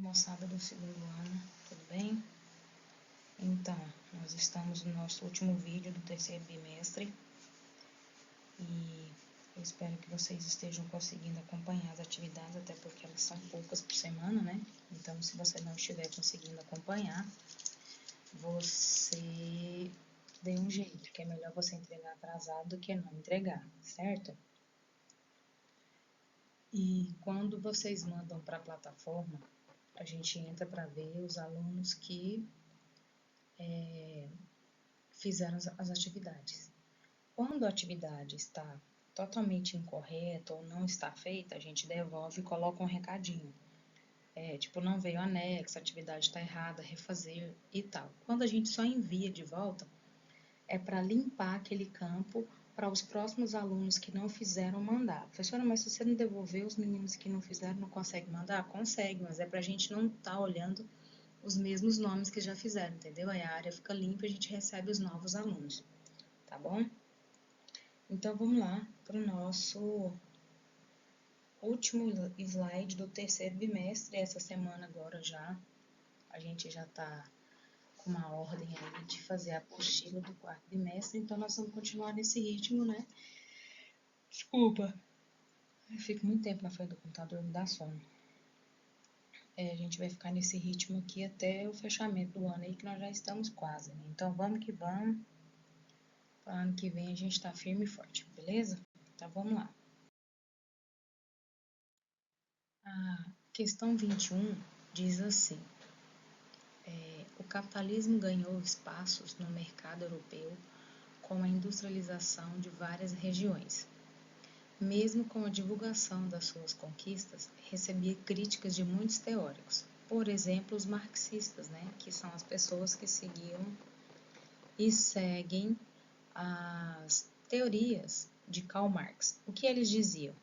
Moçada do segundo ano, tudo bem? Então, nós estamos no nosso último vídeo do terceiro bimestre e eu espero que vocês estejam conseguindo acompanhar as atividades, até porque elas são poucas por semana, né? Então, se você não estiver conseguindo acompanhar, você dê um jeito, que é melhor você entregar atrasado do que não entregar, certo? E quando vocês mandam para a plataforma, a gente entra para ver os alunos que fizeram as atividades. Quando a atividade está totalmente incorreta ou não está feita, a gente devolve e coloca um recadinho. Tipo, não veio anexo, a atividade está errada, refazer e tal. Quando a gente só envia de volta, é para limpar aquele campo para os próximos alunos que não fizeram mandar. Professora, mas se você não devolver, os meninos que não fizeram não conseguem mandar? Consegue, mas é para a gente não estar olhando os mesmos nomes que já fizeram, entendeu? Aí a área fica limpa e a gente recebe os novos alunos, tá bom? Então, vamos lá para o nosso último slide do terceiro bimestre. Essa semana agora a gente já está com uma ordem aí de fazer a apostila do quarto bimestre, então nós vamos continuar nesse ritmo, né? Desculpa, eu fico muito tempo na frente do computador, me dá sono. A gente vai ficar nesse ritmo aqui até o fechamento do ano aí, que nós já estamos quase, né? Então, vamos que vamos. Para ano que vem a gente tá firme e forte, beleza? Então, vamos lá. A questão 21 diz assim: o capitalismo ganhou espaços no mercado europeu com a industrialização de várias regiões. Mesmo com a divulgação das suas conquistas, recebia críticas de muitos teóricos. Por exemplo, os marxistas, né, que são as pessoas que seguiam e seguem as teorias de Karl Marx. O que eles diziam?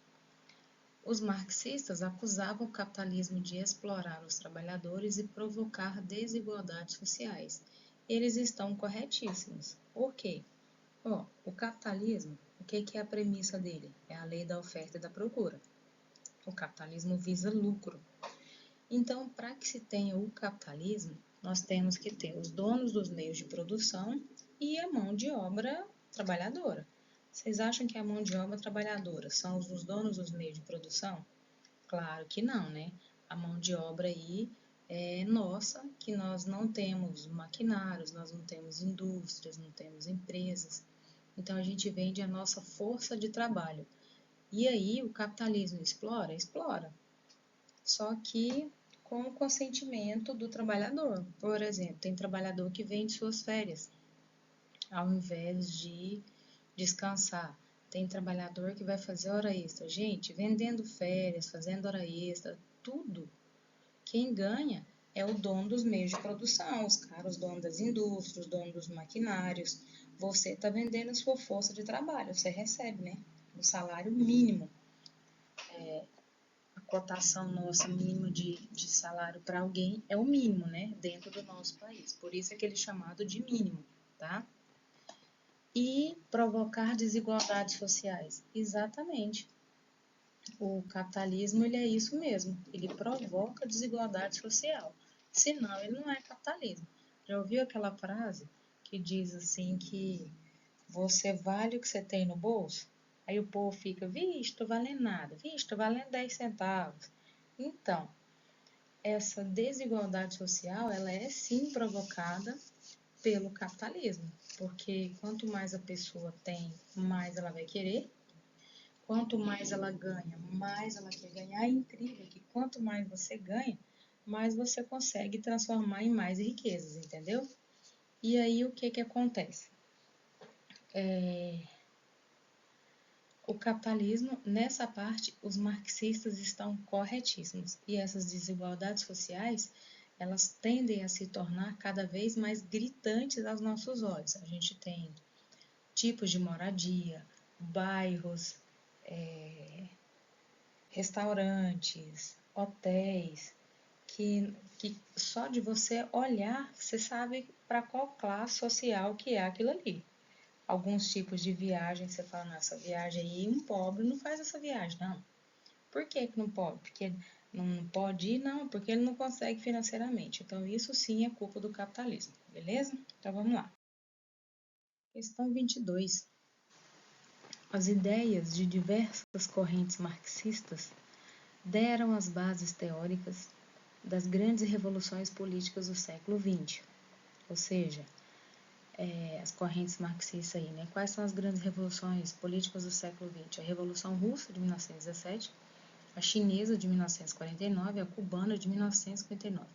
Os marxistas acusavam o capitalismo de explorar os trabalhadores e provocar desigualdades sociais. Eles estão corretíssimos. Por quê? O capitalismo, o que é a premissa dele? É a lei da oferta e da procura. O capitalismo visa lucro. Então, para que se tenha o capitalismo, nós temos que ter os donos dos meios de produção e a mão de obra trabalhadora. Vocês acham que a mão de obra trabalhadora são os donos dos meios de produção? Claro que não, né? A mão de obra aí é nossa, que nós não temos maquinários, nós não temos indústrias, não temos empresas. Então, a gente vende a nossa força de trabalho. E aí, o capitalismo explora? Explora. Só que com o consentimento do trabalhador. Por exemplo, tem trabalhador que vende suas férias, ao invés de descansar. Tem trabalhador que vai fazer hora extra. Gente, vendendo férias, fazendo hora extra, tudo. Quem ganha é o dono dos meios de produção, os caras, os donos das indústrias, os donos dos maquinários. Você está vendendo a sua força de trabalho, você recebe, né? O salário mínimo. A cotação nossa mínima de salário para alguém é o mínimo, né? Dentro do nosso país. Por isso é que ele é chamado de mínimo, tá? E provocar desigualdades sociais. Exatamente. O capitalismo, ele é isso mesmo. Ele provoca desigualdade social. Senão, ele não é capitalismo. Já ouviu aquela frase que diz assim que você vale o que você tem no bolso? Aí o povo fica, vixe, tô valendo nada. Vixe, tô valendo 10 centavos. Então, essa desigualdade social, ela é sim provocada pelo capitalismo. Porque quanto mais a pessoa tem, mais ela vai querer. Quanto mais ela ganha, mais ela quer ganhar. É incrível que quanto mais você ganha, mais você consegue transformar em mais riquezas, entendeu? E aí o que acontece? O capitalismo, nessa parte, os marxistas estão corretíssimos. E essas desigualdades sociais, elas tendem a se tornar cada vez mais gritantes aos nossos olhos. A gente tem tipos de moradia, bairros, restaurantes, hotéis, que só de você olhar, você sabe para qual classe social que é aquilo ali. Alguns tipos de viagem, você fala, nossa, viagem aí, um pobre não faz essa viagem, não. Por que não pode? Porque Não pode ir, não, porque ele não consegue financeiramente. Então, isso sim é culpa do capitalismo, beleza? Então, vamos lá. Questão 22. As ideias de diversas correntes marxistas deram as bases teóricas das grandes revoluções políticas do século XX. Ou seja, as correntes marxistas aí, né? Quais são as grandes revoluções políticas do século XX? A Revolução Russa de 1917, a Chinesa de 1949 e a Cubana de 1959.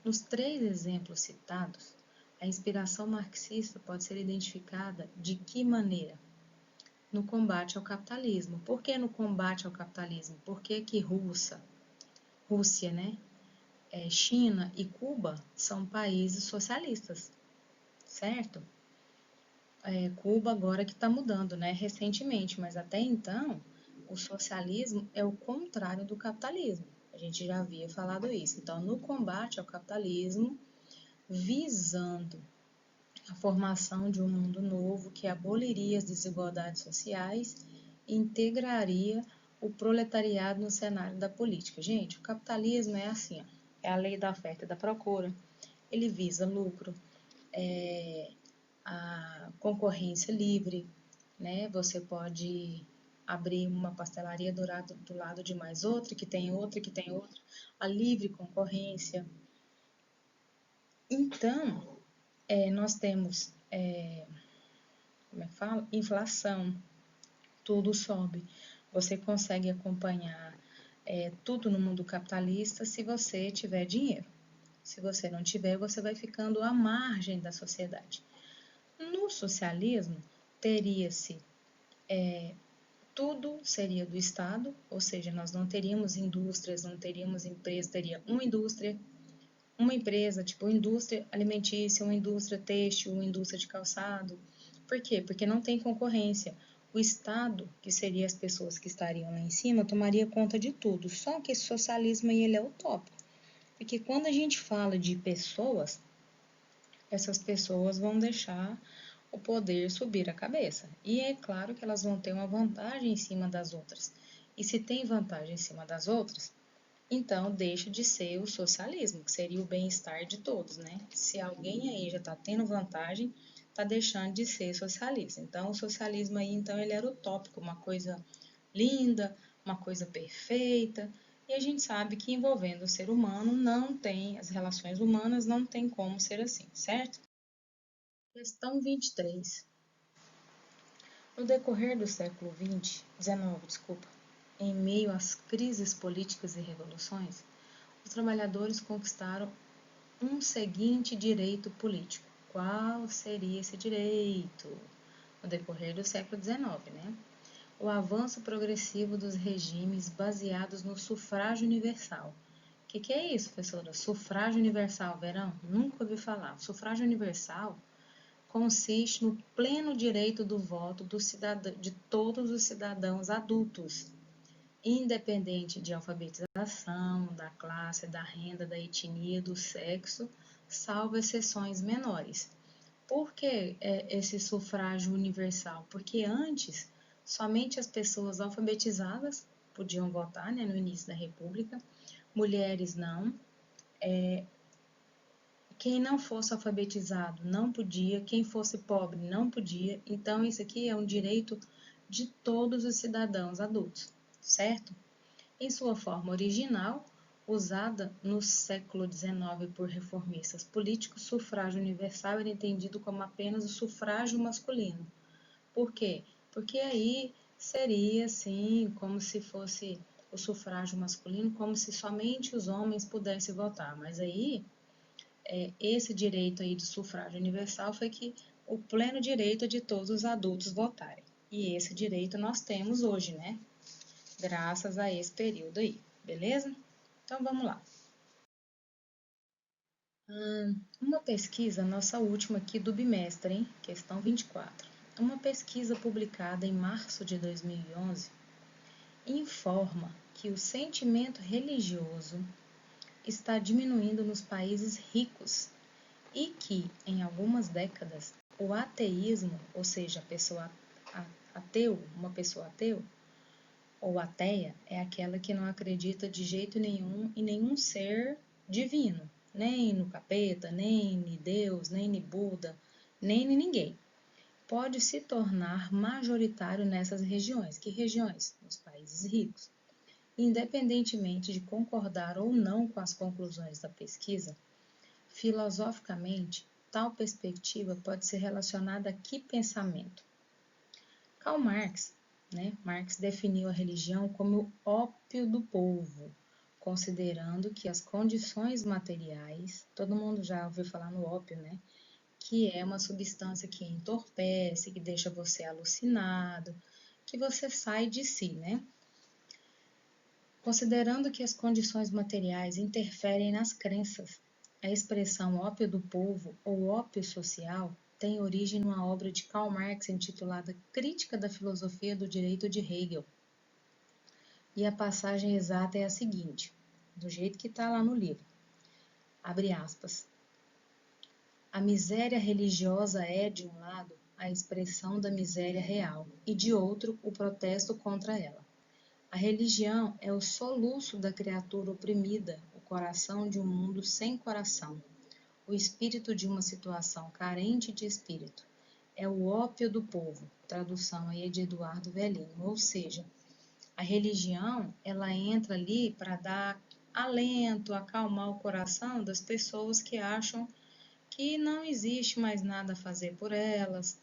Nos 3 exemplos citados, a inspiração marxista pode ser identificada de que maneira? No combate ao capitalismo. Por que no combate ao capitalismo? Por que Rússia, né? China e Cuba são países socialistas, certo? Cuba agora que está mudando, né? Recentemente, mas até então o socialismo é o contrário do capitalismo. A gente já havia falado isso. Então, no combate ao capitalismo, visando a formação de um mundo novo que aboliria as desigualdades sociais e integraria o proletariado no cenário da política. Gente, o capitalismo é assim, ó, é a lei da oferta e da procura, ele visa lucro, a concorrência livre, né? Você pode abrir uma pastelaria do lado de mais outra, que tem outra, a livre concorrência. Então, nós temos, como é que fala? Inflação, tudo sobe. Você consegue acompanhar tudo no mundo capitalista se você tiver dinheiro. Se você não tiver, você vai ficando à margem da sociedade. No socialismo, teria-se tudo seria do Estado, ou seja, nós não teríamos indústrias, não teríamos empresas, teria uma empresa, tipo indústria alimentícia, uma indústria têxtil, uma indústria de calçado. Por quê? Porque não tem concorrência. O Estado, que seria as pessoas que estariam lá em cima, tomaria conta de tudo. Só que esse socialismo aí, ele é utópico. Porque quando a gente fala de pessoas, essas pessoas vão deixar o poder subir a cabeça. E é claro que elas vão ter uma vantagem em cima das outras. E se tem vantagem em cima das outras, então deixa de ser o socialismo, que seria o bem-estar de todos, né? Se alguém aí já está tendo vantagem, está deixando de ser socialista. Então, o socialismo aí, então, ele era utópico, uma coisa linda, uma coisa perfeita. E a gente sabe que envolvendo o ser humano não tem, as relações humanas não tem como ser assim, certo? Questão 23. No decorrer do século XIX, desculpa, em meio às crises políticas e revoluções, os trabalhadores conquistaram um seguinte direito político. Qual seria esse direito? No decorrer do século XIX, né? O avanço progressivo dos regimes baseados no sufrágio universal. O que é isso, professora? Sufrágio universal, verão? Nunca ouvi falar. Sufrágio universal consiste no pleno direito do voto de todos os cidadãos adultos, independente de alfabetização, da classe, da renda, da etnia, do sexo, salvo exceções menores. Por que esse sufrágio universal? Porque antes, somente as pessoas alfabetizadas podiam votar, né, no início da República, mulheres não, quem não fosse alfabetizado não podia, quem fosse pobre não podia. Então, isso aqui é um direito de todos os cidadãos adultos, certo? Em sua forma original, usada no século XIX por reformistas políticos, sufrágio universal era entendido como apenas o sufrágio masculino. Por quê? Porque aí seria assim, como se fosse o sufrágio masculino, como se somente os homens pudessem votar. Mas aí esse direito aí do sufrágio universal foi que o pleno direito de todos os adultos votarem. E esse direito nós temos hoje, né? Graças a esse período aí, beleza? Então vamos lá. Uma pesquisa, nossa última aqui do bimestre, hein? Questão 24. Uma pesquisa publicada em março de 2011 informa que o sentimento religioso está diminuindo nos países ricos e que, em algumas décadas, o ateísmo, ou seja, uma pessoa ateu, ou ateia é aquela que não acredita de jeito nenhum em nenhum ser divino, nem no capeta, nem em Deus, nem em Buda, nem em ninguém. Pode se tornar majoritário nessas regiões. Que regiões? Nos países ricos. Independentemente de concordar ou não com as conclusões da pesquisa, filosoficamente, tal perspectiva pode ser relacionada a que pensamento? Karl Marx, Marx definiu a religião como o ópio do povo, considerando que as condições materiais, todo mundo já ouviu falar no ópio, que é uma substância que entorpece, que deixa você alucinado, que você sai de si, Considerando que as condições materiais interferem nas crenças, a expressão ópio do povo ou ópio social tem origem numa obra de Karl Marx intitulada Crítica da Filosofia do Direito de Hegel. E a passagem exata é a seguinte, do jeito que está lá no livro. Abre aspas. A miséria religiosa é, de um lado, a expressão da miséria real, e de outro, o protesto contra ela. A religião é o soluço da criatura oprimida, o coração de um mundo sem coração, o espírito de uma situação carente de espírito. É o ópio do povo, tradução aí de Eduardo Velhinho, ou seja, a religião ela entra ali para dar alento, acalmar o coração das pessoas que acham que não existe mais nada a fazer por elas,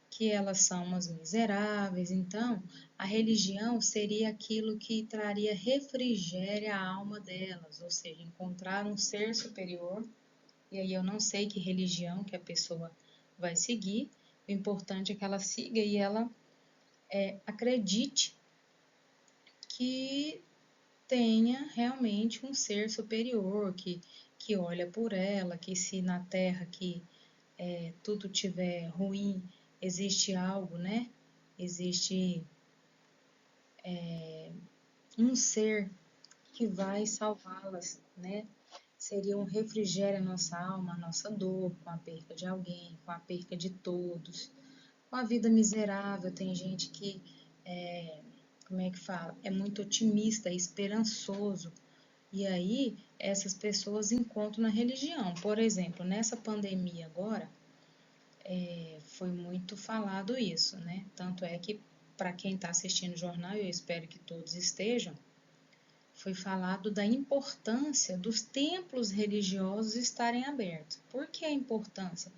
que elas são umas miseráveis. Então, a religião seria aquilo que traria refrigério à alma delas, ou seja, encontrar um ser superior. E aí eu não sei que religião que a pessoa vai seguir, o importante é que ela siga e ela acredite que tenha realmente um ser superior, que olha por ela, que se na terra que tudo tiver ruim, existe algo, Existe um ser que vai salvá-las, Seria um refrigério à nossa alma, à nossa dor, com a perca de alguém, com a perca de todos, com a vida miserável. Tem gente que, como é que fala? É muito otimista, esperançoso. E aí, essas pessoas encontram na religião. Por exemplo, nessa pandemia agora, foi muito falado isso, Tanto é que, para quem está assistindo o jornal, eu espero que todos estejam, foi falado da importância dos templos religiosos estarem abertos. Por que a importância?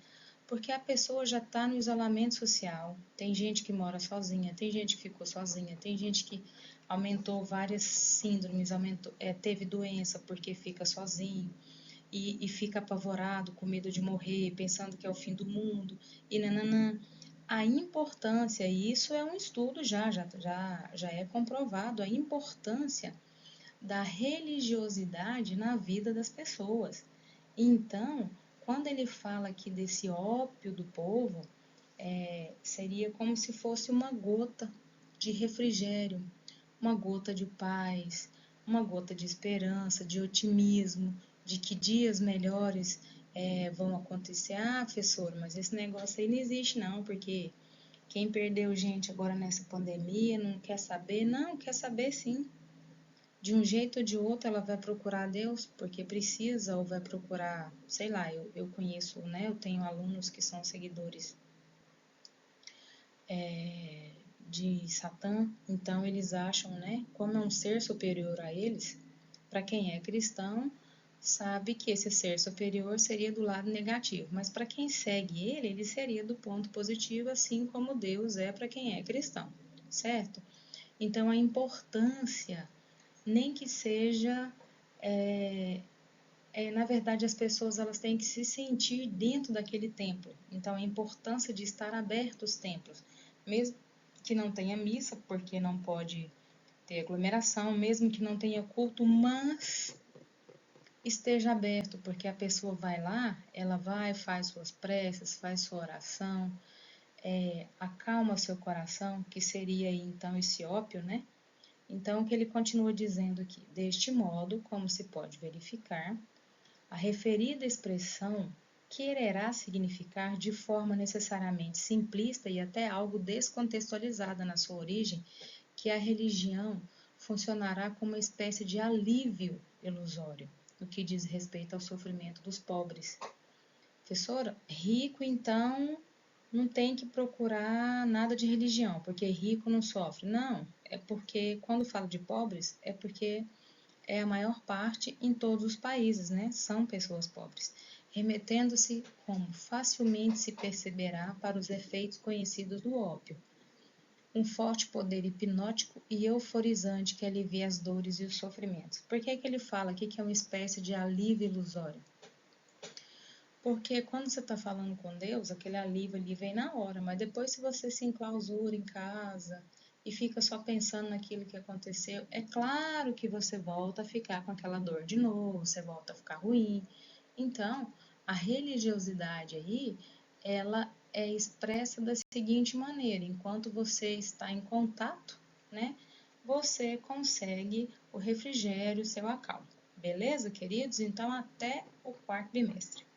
Porque a pessoa já está no isolamento social, tem gente que mora sozinha, tem gente que ficou sozinha, tem gente que aumentou várias síndromes, teve doença porque fica sozinho e fica apavorado, com medo de morrer, pensando que é o fim do mundo, e nananã. A importância, e isso é um estudo já é comprovado, a importância da religiosidade na vida das pessoas. Então, quando ele fala aqui desse ópio do povo, seria como se fosse uma gota de refrigério, uma gota de paz, uma gota de esperança, de otimismo, de que dias melhores vão acontecer. Ah, professor, mas esse negócio aí não existe não, porque quem perdeu gente agora nessa pandemia não quer saber. Não, quer saber sim. De um jeito ou de outro ela vai procurar Deus porque precisa, ou vai procurar, sei lá, eu conheço, eu tenho alunos que são seguidores de Satã, então eles acham, como é um ser superior a eles, para quem é cristão, sabe que esse ser superior seria do lado negativo, mas para quem segue ele seria do ponto positivo, assim como Deus é para quem é cristão, certo? Então a importância, nem que seja, na verdade as pessoas elas têm que se sentir dentro daquele templo, então a importância de estar aberto os templos, mesmo que não tenha missa, porque não pode ter aglomeração, mesmo que não tenha culto, mas esteja aberto, porque a pessoa vai lá, ela vai, faz suas preces, faz sua oração, acalma seu coração, que seria então esse ópio, Então, o que ele continua dizendo aqui, deste modo, como se pode verificar, a referida expressão quererá significar de forma necessariamente simplista e até algo descontextualizada na sua origem, que a religião funcionará como uma espécie de alívio ilusório no que diz respeito ao sofrimento dos pobres. Professora, rico então não tem que procurar nada de religião, porque rico não sofre. Não, é porque quando falo de pobres, é porque é a maior parte em todos os países, né? São pessoas pobres, remetendo-se, como facilmente se perceberá, para os efeitos conhecidos do ópio. Um forte poder hipnótico e euforizante que alivia as dores e os sofrimentos. Por que ele fala aqui que é uma espécie de alívio ilusório? Porque quando você está falando com Deus, aquele alívio ali vem na hora, mas depois se você se enclausura em casa e fica só pensando naquilo que aconteceu, é claro que você volta a ficar com aquela dor de novo, você volta a ficar ruim. Então, a religiosidade aí, ela é expressa da seguinte maneira: enquanto você está em contato, né, você consegue o refrigério, o seu acalmo. Beleza, queridos? Então, até o quarto bimestre.